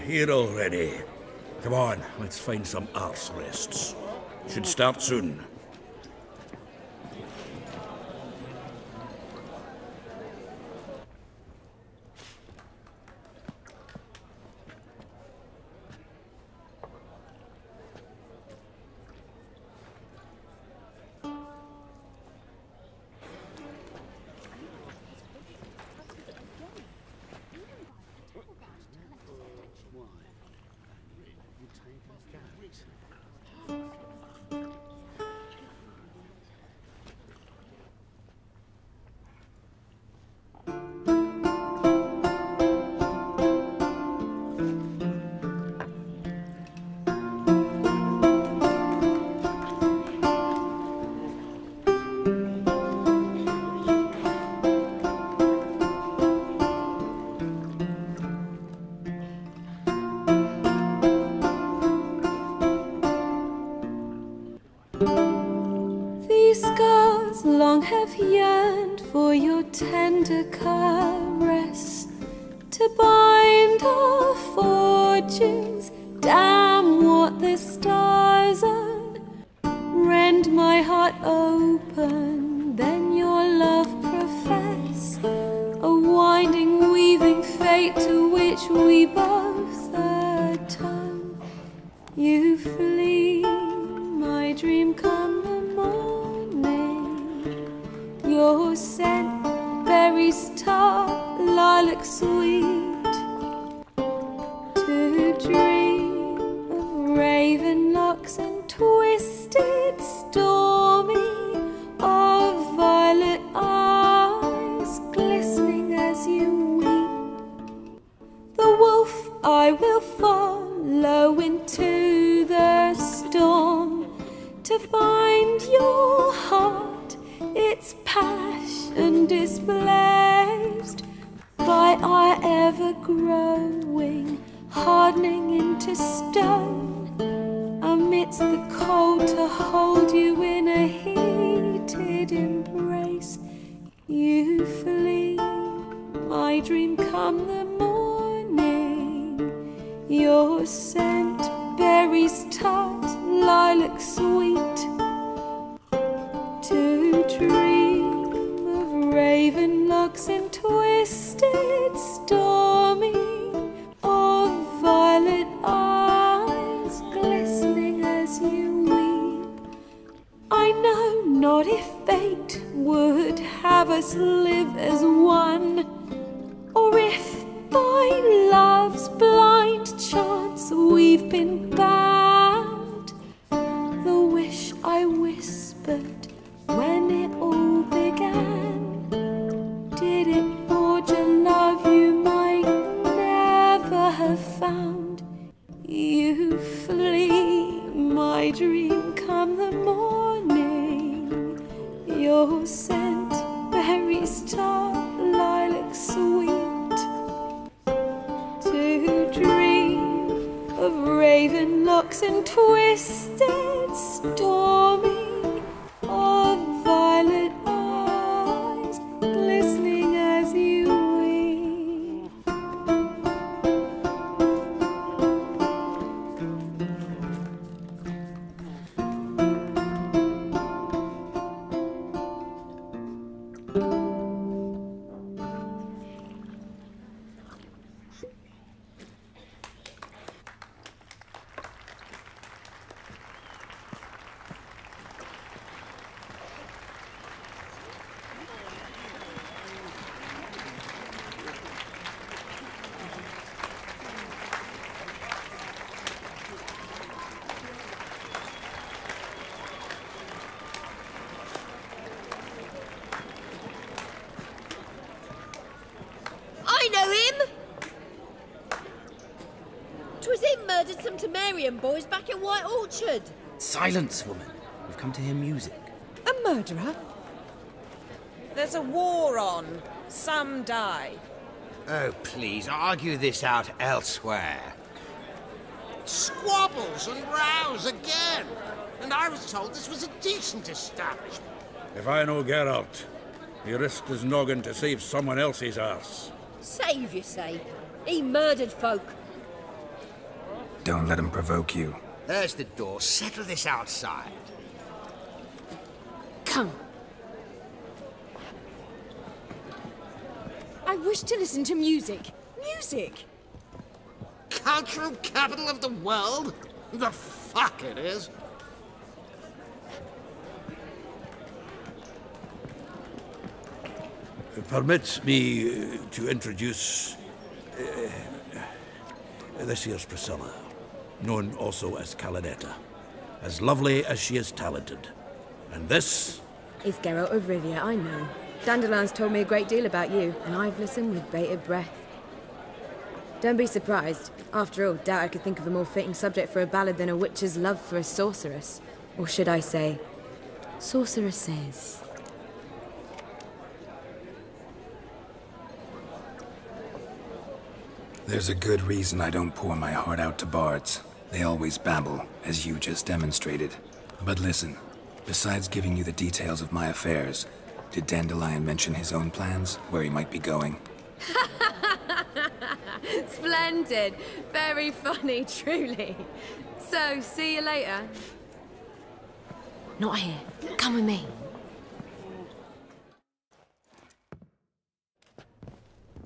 Here already. Come on, let's find some arse rests. Should start soon. Have yearned for your tender caress to bind our fortunes. Damn what the stars are. Rend my heart open, then your love profess. A winding, weaving fate to which we both atone. You flee, my dream come the morning. Your scent, berries tart, lilac sweet. To dream of raven locks and twisted, stormy, of violet eyes glistening as you weep. The wolf I will follow into the storm to find your heart. Its passion displaced by our ever-growing, hardening into stone. Amidst the cold to hold you in a heated embrace. You flee, my dream come the morning. Your scent, berries tart, lilac sweet. To dream of raven locks and twisted, stormy, of violet eyes glistening as you weep. I know not if fate would have us live as one, or if by love's blind chance we've been bound. The wish I whispered when it all began, did it forge a love you might never have found? You flee, my dream come the morning. Your scent, berries tart, lilac sweet. To dream of raven locks and twisted, stormy, of violet eyes glistening as you weep. I know him! 'Twas him murdered some Temerian boys back at White Orchard. Silence, woman. We've come to hear music. A murderer? There's a war on. Some die. Oh, please, argue this out elsewhere. Squabbles and rows again! And I was told this was a decent establishment. If I know Geralt, he risked his noggin to save someone else's arse. Save, you say? He murdered folk. Don't let him provoke you. There's the door. Settle this outside. Come. I wish to listen to music. Music! Cultural capital of the world? The fuck it is. Permit me to introduce this here's Priscilla, known also as Calinetta, as lovely as she is talented. And this It's Geralt of Rivia, I know. Dandelion's told me a great deal about you, and I've listened with bated breath. Don't be surprised. After all, doubt I could think of a more fitting subject for a ballad than a witch's love for a sorceress. Or should I say, sorceresses. There's a good reason I don't pour my heart out to bards. They always babble, as you just demonstrated. But listen, besides giving you the details of my affairs, did Dandelion mention his own plans, where he might be going? Splendid. Very funny, truly. So, see you later. Not here. Come with me.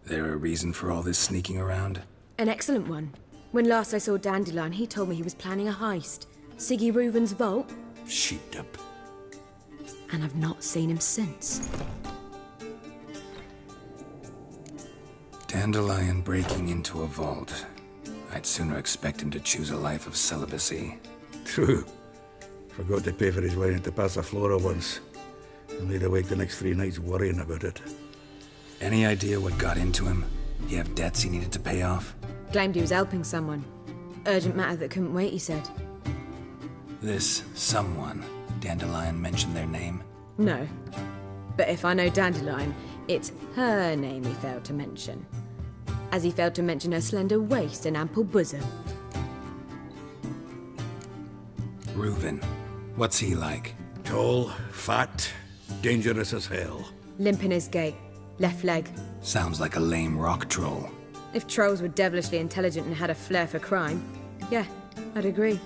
There a reason for all this sneaking around? An excellent one. When last I saw Dandelion, he told me he was planning a heist. Siggy Reuven's vault. sheep-dip. And I've not seen him since. Dandelion breaking into a vault. I'd sooner expect him to choose a life of celibacy. True. Forgot to pay for his wine to Passiflora once. And laid awake the next 3 nights worrying about it. Any idea what got into him? He have debts he needed to pay off? Claimed he was helping someone. Urgent matter that couldn't wait, he said. This someone, Dandelion mentioned their name? No. But if I know Dandelion, it's her name he failed to mention. As he failed to mention her slender waist and ample bosom. Reuven. What's he like? Tall, fat, dangerous as hell. Limp in his gait. Left leg. Sounds like a lame rock troll. If trolls were devilishly intelligent and had a flair for crime, yeah, I'd agree.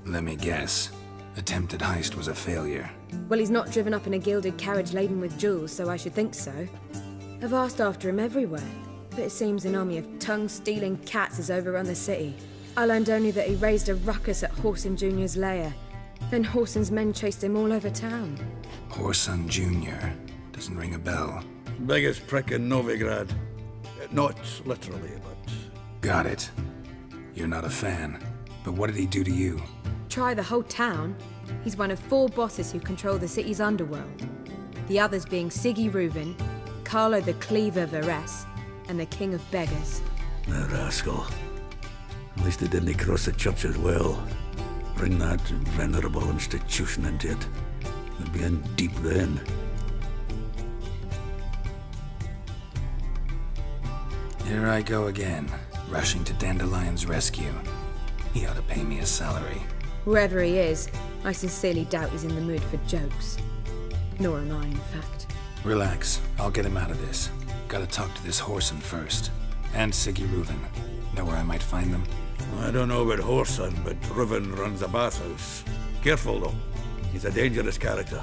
Let me guess. Attempted heist was a failure. Well, he's not driven up in a gilded carriage laden with jewels, so I should think so. I've asked after him everywhere, but it seems an army of tongue-stealing cats has overrun the city. I learned only that he raised a ruckus at Whoreson Jr.'s lair. Then Whoreson's men chased him all over town. Whoreson Jr. Doesn't ring a bell. Biggest prick in Novigrad. Not literally, but... Got it. You're not a fan. But what did he do to you? Try the whole town. He's one of 4 bosses who control the city's underworld. The others being Siggy Reuven, Carlo the Cleaver Varese, and the King of Beggars. The rascal. At least they didn't cross the church as well. Bring that venerable institution into it. They'd be in deep then. Here I go again, rushing to Dandelion's rescue. He ought to pay me a salary. Whoever he is, I sincerely doubt he's in the mood for jokes. Nor am I, in fact. Relax, I'll get him out of this. Gotta talk to this Whoreson first. And Siggy Reuven. Know where I might find them? I don't know about Whoreson, but Reuven runs a bathhouse. Careful, though. He's a dangerous character.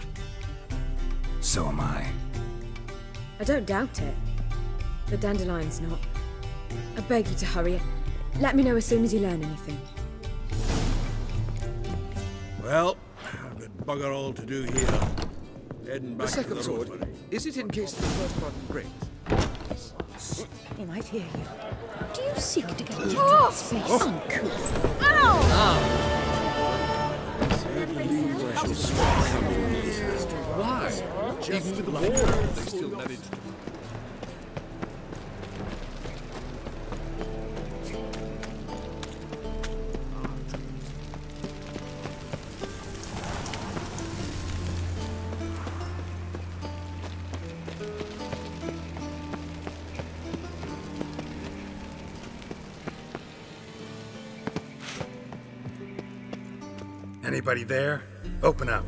So am I. I don't doubt it. But Dandelion's not. I beg you to hurry. Let me know as soon as you learn anything. Well, I've got bugger all to do here. Heading back The to second the sword, rosemary. is it in case the first one breaks? He might hear you. Do you seek to get Geralt's face? Uncouth. Ow! Why? Even with the war, they still managed. Anybody there? Open up.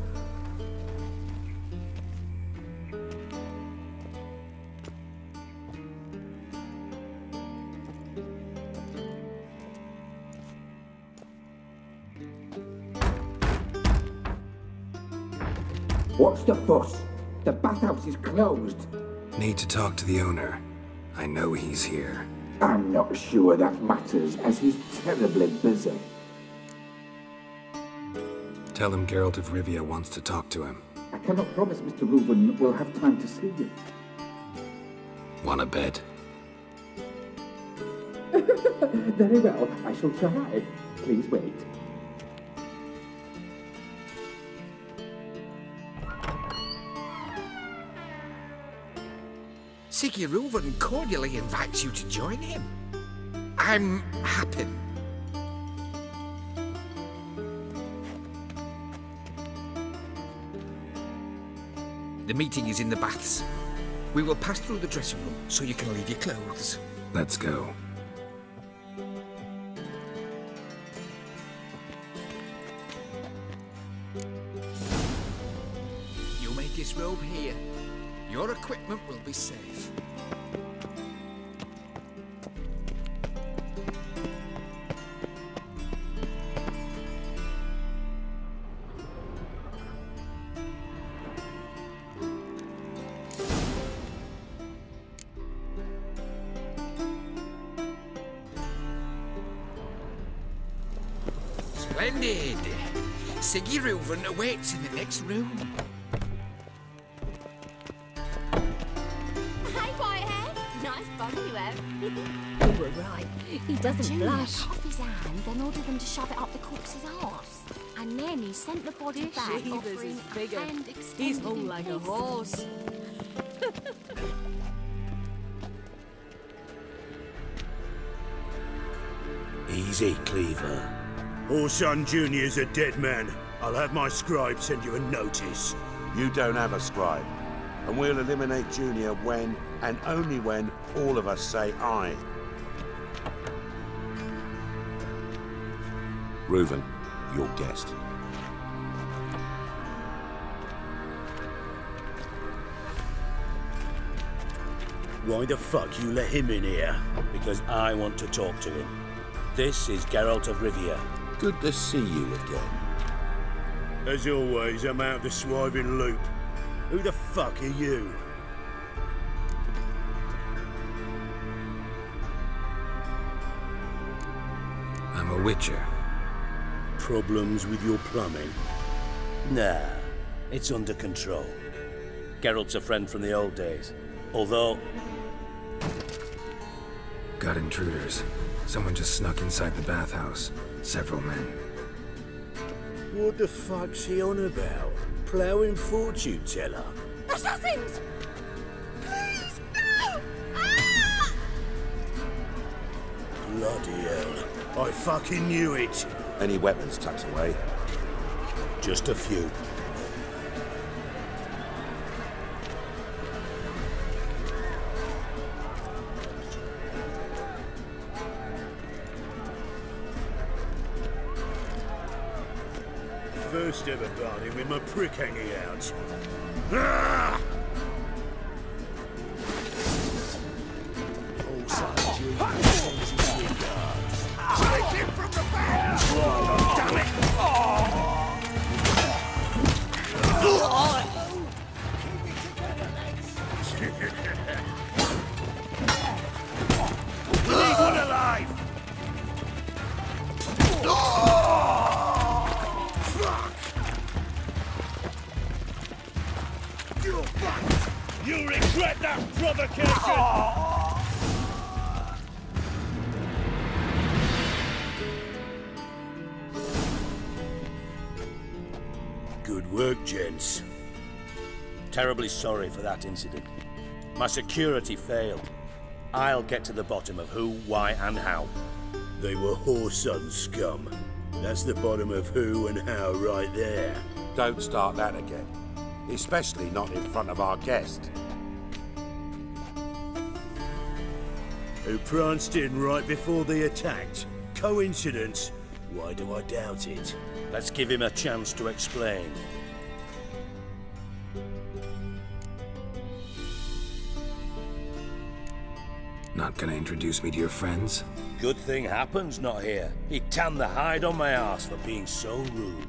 What's the fuss? The bathhouse is closed. Need to talk to the owner. I know he's here. I'm not sure that matters, as he's terribly busy. Tell him Geralt of Rivia wants to talk to him. I cannot promise Mr. Reuben will have time to see you. Want a bed? Very well, I shall try. Please wait. Reuben cordially invites you to join him. I'm happy. The meeting is in the baths. We will pass through the dressing room so you can leave your clothes. Let's go. You may disrobe here. Your equipment will be safe. Splendid! Reuben awaits in the next room. Hey, Whitehead! Nice body you have. You were right. He doesn't Junior blush. cut off his hand, then ordered them to shove it up the corpse's arse. And then he sent the body back, offering a hand extended. He's whole like a horse. Easy, Cleaver. Orson Jr.'s a dead man. I'll have my scribe send you a notice. You don't have a scribe. And we'll eliminate Junior when, and only when, all of us say aye. Reuben, your guest. Why the fuck you let him in here? Because I want to talk to him. This is Geralt of Rivia. Good to see you again. As always, I'm out of the swiving loop. Who the fuck are you? I'm a witcher. Problems with your plumbing? Nah, it's under control. Geralt's a friend from the old days. Although... Got intruders. Someone just snuck inside the bathhouse. Several men. What the fuck's he on about? Ploughing fortune teller? Assassins! Please, no! Ah! Bloody hell. I fucking knew it. Any weapons tucked away? Just a few. First ever party with my prick hanging out. Ah! Take him from the back! Damn it! We need one alive! You'll regret that provocation! Good work, gents. Terribly sorry for that incident. My security failed. I'll get to the bottom of who, why, and how. They were whoreson scum. That's the bottom of who and how right there. Don't start that again. Especially not in front of our guest. Who pranced in right before they attacked. Coincidence? Why do I doubt it? Let's give him a chance to explain. Not gonna introduce me to your friends? Good thing Happen's not here. He tanned the hide on my arse for being so rude.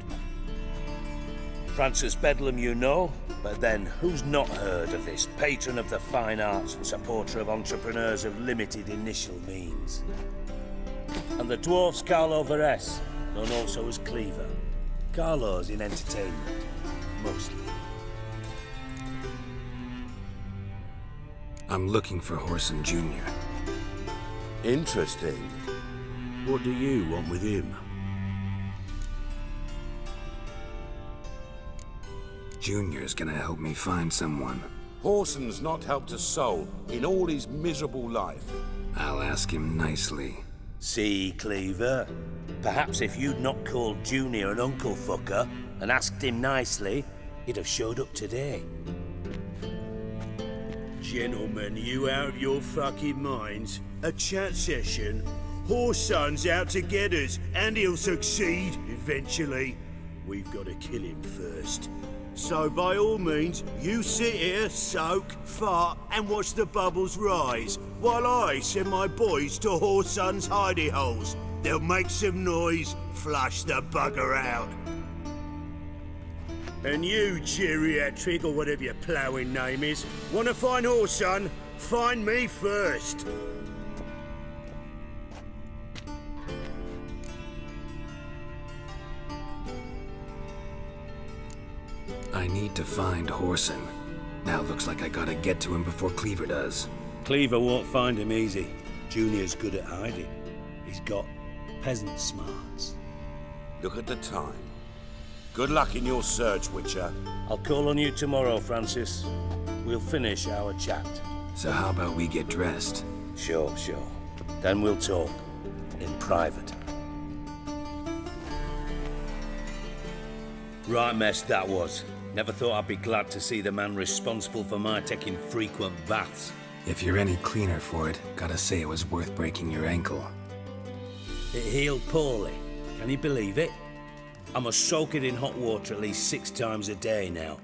Francis Bedlam you know, but then who's not heard of this patron of the fine arts and supporter of entrepreneurs of limited initial means? And the dwarf's Carlo Varese, known also as Cleaver. Carlo's in entertainment, mostly. I'm looking for Whoreson Jr. Interesting. What do you want with him? Junior's gonna help me find someone. Whoreson's not helped a soul in all his miserable life. I'll ask him nicely. See, Cleaver? Perhaps if you'd not called Junior an uncle fucker and asked him nicely, he'd have showed up today. Gentlemen, you out of your fucking minds? A chat session? Whoreson's out to get us, and he'll succeed eventually. We've got to kill him first. So by all means, you sit here, soak, fart, and watch the bubbles rise, while I send my boys to Whoreson's hidey holes. They'll make some noise, flush the bugger out. And you, geriatric, or whatever your ploughing name is, want to find Whoreson? Find me first. I need to find Whoreson. Now looks like I gotta get to him before Cleaver does. Cleaver won't find him easy. Junior's good at hiding. He's got peasant smarts. Look at the time. Good luck in your search, Witcher. I'll call on you tomorrow, Francis. We'll finish our chat. So how about we get dressed? Sure. Then we'll talk. In private. Right mess that was. Never thought I'd be glad to see the man responsible for my taking frequent baths. If you're any cleaner for it, gotta say it was worth breaking your ankle. It healed poorly. Can you believe it? I must soak it in hot water at least 6 times a day now.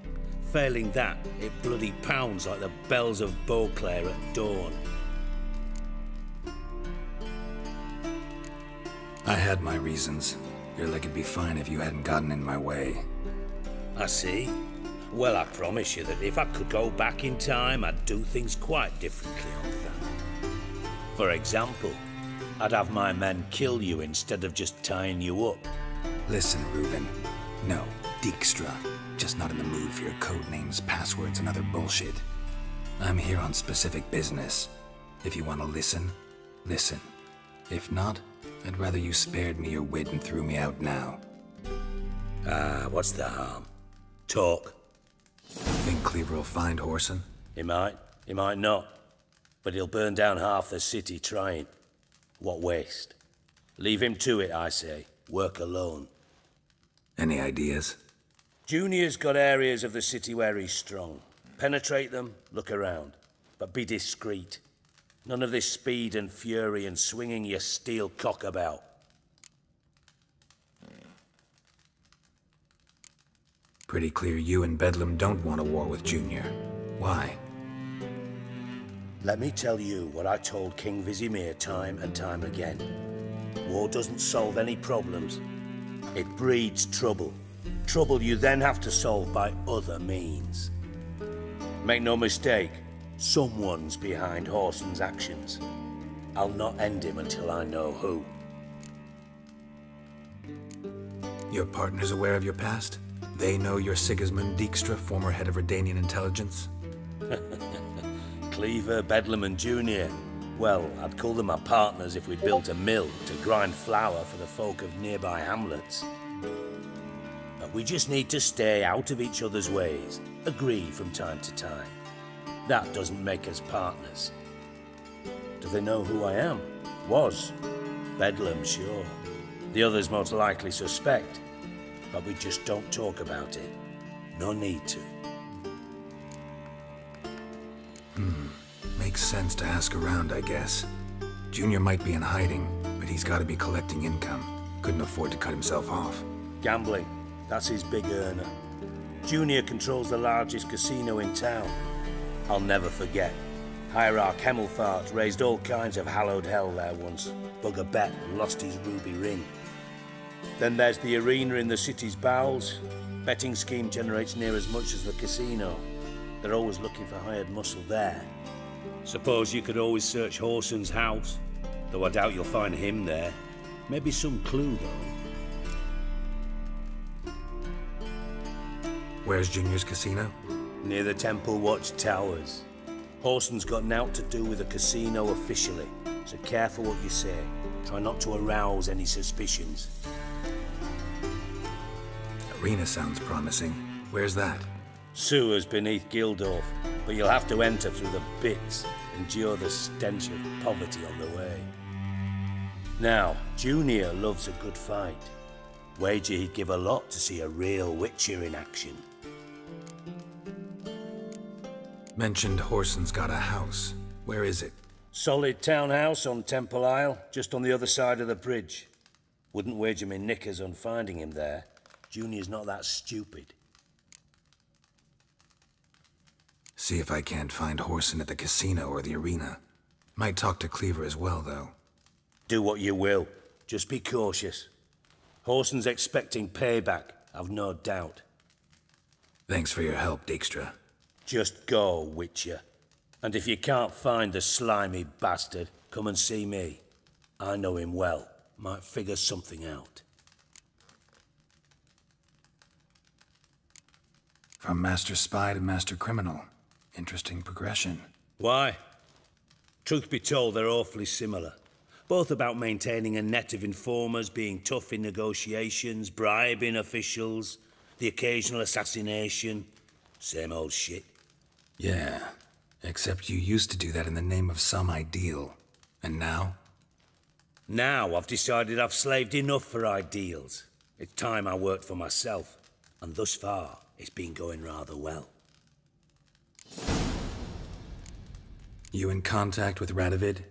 Failing that, it bloody pounds like the bells of Beauclair at dawn. I had my reasons. Your leg would be fine if you hadn't gotten in my way. I see. Well, I promise you that if I could go back in time, I'd do things quite differently, old friend. For example, I'd have my men kill you instead of just tying you up. Listen, Reuben. No, Dijkstra. Just not in the mood for your code names, passwords, and other bullshit. I'm here on specific business. If you want to listen, listen. If not, I'd rather you spared me your wit and threw me out now. What's the harm? Talk. Think Cleaver will find Whoreson? He might not. But he'll burn down half the city trying. What waste? Leave him to it, I say. Work alone. Any ideas? Junior's got areas of the city where he's strong. Penetrate them, look around. But be discreet. None of this speed and fury and swinging your steel cock about. Pretty clear you and Bedlam don't want a war with Junior. Why? Let me tell you what I told King Vizimir time and time again. War doesn't solve any problems. It breeds trouble. Trouble you then have to solve by other means. Make no mistake, someone's behind Whoreson's actions. I'll not end him until I know who. Your partner's aware of your past? They know you're Sigismund Dijkstra, former head of Redanian intelligence? Cleaver, Bedlam and Junior. Well, I'd call them my partners if we built a mill to grind flour for the folk of nearby hamlets. But we just need to stay out of each other's ways, agree from time to time. That doesn't make us partners. Do they know who I am? Was. Bedlam, sure. The others most likely suspect. But we just don't talk about it. No need to. Makes sense to ask around, I guess. Junior might be in hiding, but he's got to be collecting income. Couldn't afford to cut himself off. Gambling. That's his big earner. Junior controls the largest casino in town. I'll never forget. Hierarch Hemmelfart raised all kinds of hallowed hell there once. Bug a bet and lost his ruby ring. Then there's the arena in the city's bowels. Betting scheme generates near as much as the casino. They're always looking for hired muscle there. Suppose you could always search Horson's house, though I doubt you'll find him there. Maybe some clue, though. Where's Junior's casino? Near the Temple Watch Towers. Horson's got naught to do with the casino officially, so careful what you say. Try not to arouse any suspicions. Arena sounds promising. Where's that? Sewers beneath Gildorf, but you'll have to enter through the pits, endure the stench of poverty on the way. Now, Junior loves a good fight. Wager he'd give a lot to see a real Witcher in action. Mentioned Horson's got a house. Where is it? Solid townhouse on Temple Isle, just on the other side of the bridge. Wouldn't wager me knickers on finding him there. Junior's not that stupid. See if I can't find Horson at the casino or the arena. Might talk to Cleaver as well, though. Do what you will. Just be cautious. Horson's expecting payback, I've no doubt. Thanks for your help, Dijkstra. Just go, Witcher. And if you can't find the slimy bastard, come and see me. I know him well. Might figure something out. From Master Spy to Master Criminal. Interesting progression. Why? Truth be told, they're awfully similar. Both about maintaining a net of informers, being tough in negotiations, bribing officials, the occasional assassination. Same old shit. Yeah, except you used to do that in the name of some ideal. And now? Now I've decided I've slaved enough for ideals. It's time I worked for myself. And thus far, it's been going rather well. You in contact with Radovid?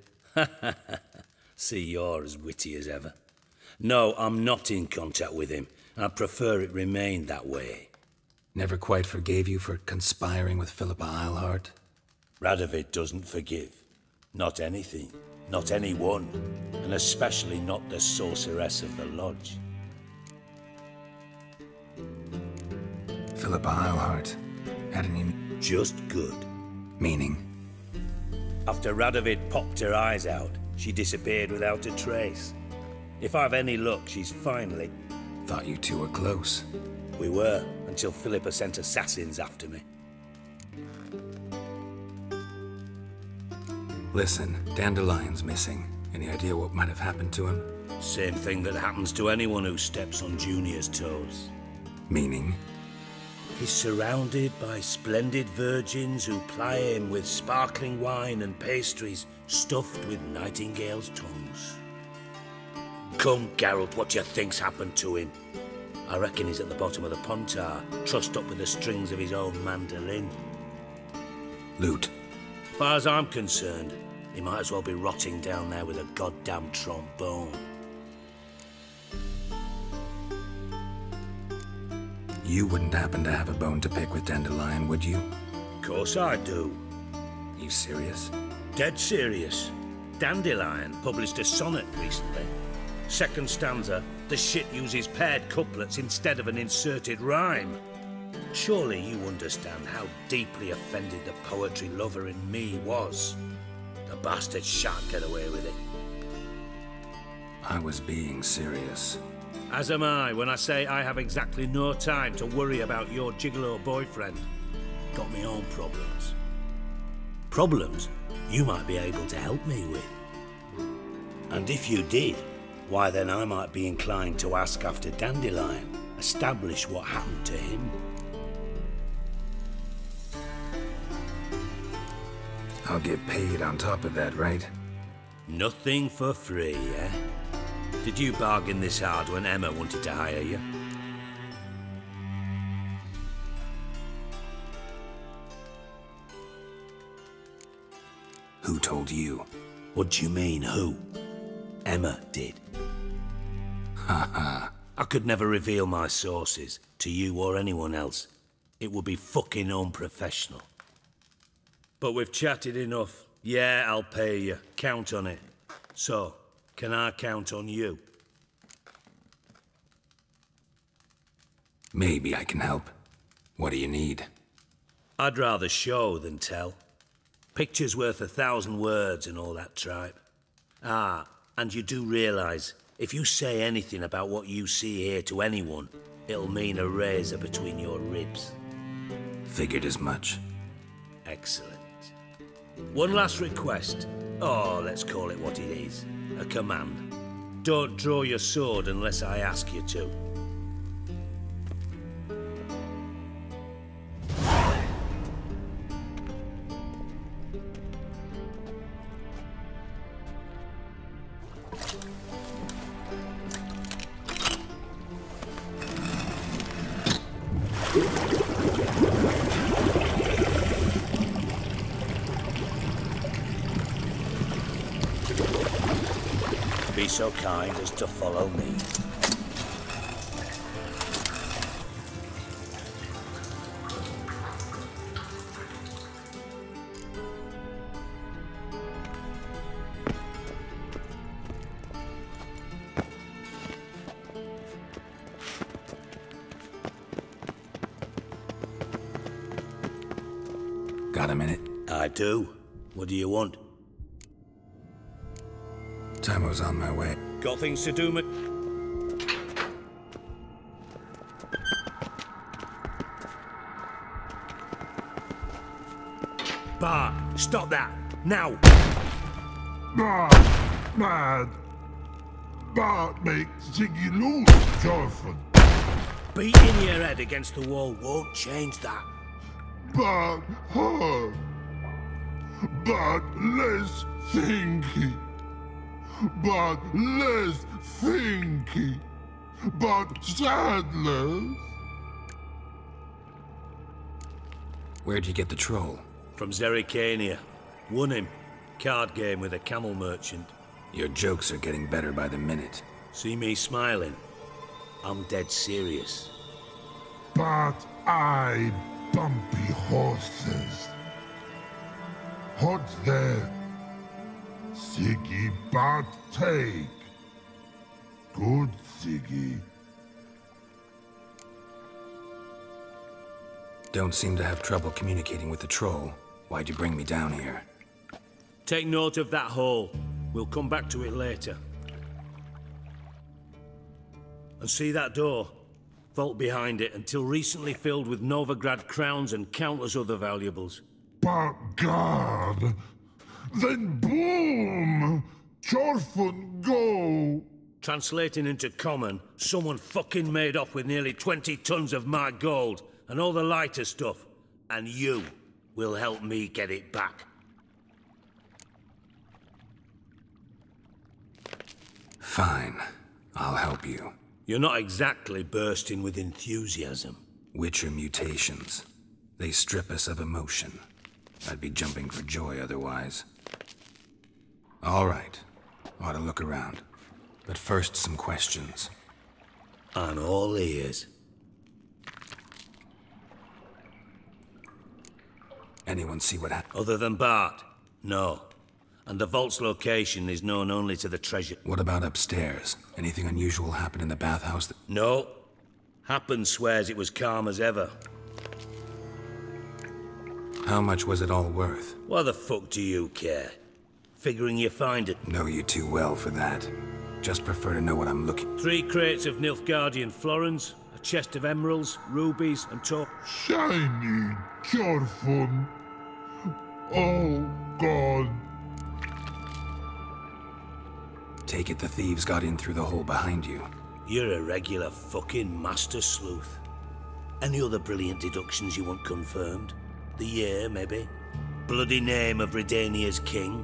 See, you're as witty as ever. No, I'm not in contact with him. I'd prefer it remained that way. Never quite forgave you for conspiring with Philippa Eilhart? Radovid doesn't forgive. Not anything. Not anyone. And especially not the sorceress of the lodge. Philippa Eilhart had an Just good. Meaning? After Radovid popped her eyes out, she disappeared without a trace. If I've any luck, she's finally... Thought you two were close. We were, until Philippa sent assassins after me. Listen, Dandelion's missing. Any idea what might have happened to him? Same thing that happens to anyone who steps on Junior's toes. Meaning? He's surrounded by splendid virgins who ply him with sparkling wine and pastries stuffed with nightingales' tongues. Come, Geralt, what do you think's happened to him? I reckon he's at the bottom of the Pontar, trussed up with the strings of his own mandolin. Loot. As far as I'm concerned, he might as well be rotting down there with a goddamn trombone. You wouldn't happen to have a bone to pick with Dandelion, would you? Of course I do. You serious? Dead serious. Dandelion published a sonnet recently. Second stanza, the shit uses paired couplets instead of an inserted rhyme. Surely you understand how deeply offended the poetry lover in me was. The bastard shan't get away with it. I was being serious. As am I when I say I have exactly no time to worry about your gigolo boyfriend. Got me own problems. Problems you might be able to help me with. And if you did, why then I might be inclined to ask after Dandelion, establish what happened to him. I'll get paid on top of that, right? Nothing for free, eh? Did you bargain this hard when Emma wanted to hire you? Who told you? What do you mean, who? Emma did. Haha. I could never reveal my sources to you or anyone else. It would be fucking unprofessional. But we've chatted enough. Yeah, I'll pay you. Count on it. So, can I count on you? Maybe I can help. What do you need? I'd rather show than tell. Picture's worth 1,000 words and all that tripe. Ah, and you do realise, if you say anything about what you see here to anyone, it'll mean a razor between your ribs. Figured as much. Excellent. One last request. Oh, let's call it what it is. A command. Don't draw your sword unless I ask you to. Be so kind as to follow me. Got a minute? I do. What do you want? Tamo's on my way. Got things to do, Bart, stop that! Now! Mad! Bart makes Ziggy lose, Jorfin. Beating your head against the wall won't change that. But hard. But less thinky. But less thinky. But sadless. Where'd you get the troll? From Zerrikania. Won him. Card game with a camel merchant. Your jokes are getting better by the minute. See me smiling? I'm dead serious. But I bumpy horses. What's there? Ziggy but take. Good Ziggy. Don't seem to have trouble communicating with the troll. Why'd you bring me down here? Take note of that hole. We'll come back to it later. And see that door? Vault behind it, until recently filled with Novigrad crowns and countless other valuables. But God! Then boom! Jorfin go! Translating into common, someone fucking made off with nearly 20 tons of my gold, and all the lighter stuff. And you will help me get it back. Fine. I'll help you. You're not exactly bursting with enthusiasm. Witcher mutations. They strip us of emotion. I'd be jumping for joy otherwise. All right. Ought to look around. But first, some questions. I'm all ears. Anyone see what happened? Other than Bart? No. And the vault's location is known only to the treasure. What about upstairs? Anything unusual happen in the bathhouse? No. Happen swears it was calm as ever. How much was it all worth? Why the fuck do you care? Figuring you find it. Know you too well for that. Just prefer to know what I'm looking... 3 crates of Nilfgaardian florins, a chest of emeralds, rubies, and Shiny Jorfin. Oh, God. Take it the thieves got in through the hole behind you. You're a regular fucking master sleuth. Any other brilliant deductions you want confirmed? The year, maybe? Bloody name of Redania's king?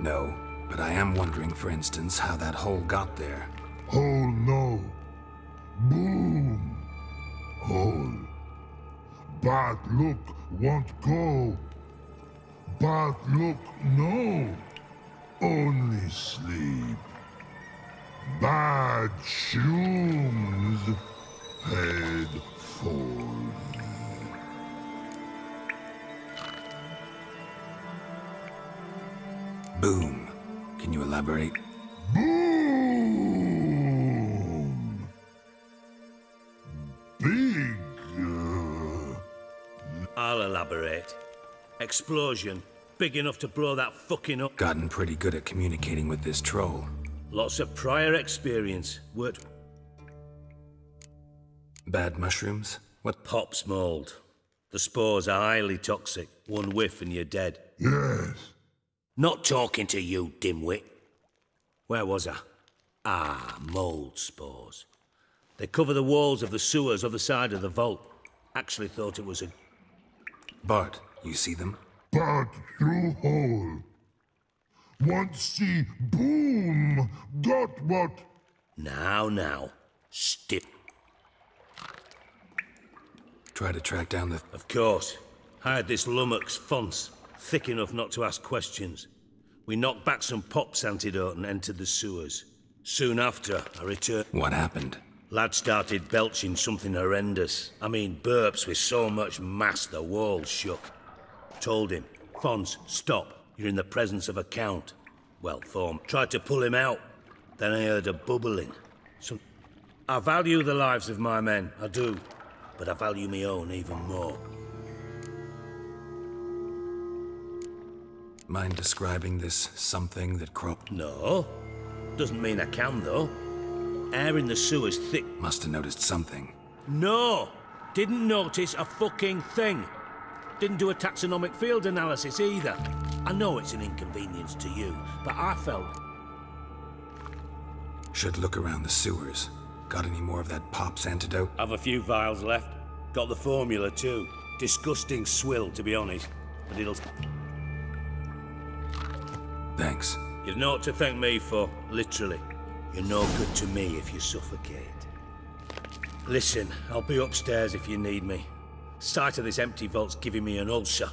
No, but I am wondering, for instance, how that hole got there. Hole no. Boom. Hole. But look, won't go. But look, no. Only sleep. Bad shoes. Head falls. Boom. Can you elaborate? Boom! Big I'll elaborate. Explosion, big enough to blow that fucking up. Gotten pretty good at communicating with this troll. Lots of prior experience. Worked. Bad mushrooms? What? Pops mold. The spores are highly toxic. One whiff and you're dead. Yes. Not talking to you, dimwit. Where was I? Ah, mold spores. They cover the walls of the sewers other side of the vault. Actually thought it was a... Bart, you see them? Bart through hole. Want see boom. Got what? Now. Stip. Try to track down the... Of course. Hired this lummox, Fonce. Thick enough not to ask questions. We knocked back some pops antidote and entered the sewers. Soon after, I returned. What happened? Lad started belching something horrendous. I mean, burps with so much mass the walls shook. Told him, Fonce, stop. You're in the presence of a count. Well formed. Tried to pull him out. Then I heard a bubbling. I value the lives of my men, I do. But I value my own even more. Mind describing this something that cropped? No. Doesn't mean I can, though. Air in the sewer's thick. Must have noticed something. No! Didn't notice a fucking thing. Didn't do a taxonomic field analysis either. I know it's an inconvenience to you, but I felt... Should look around the sewers. Got any more of that Pop's antidote? Have a few vials left. Got the formula too. Disgusting swill, to be honest. But it'll... Thanks. You've naught to thank me for, literally. You're no good to me if you suffocate. Listen, I'll be upstairs if you need me. Sight of this empty vault's giving me an ulcer.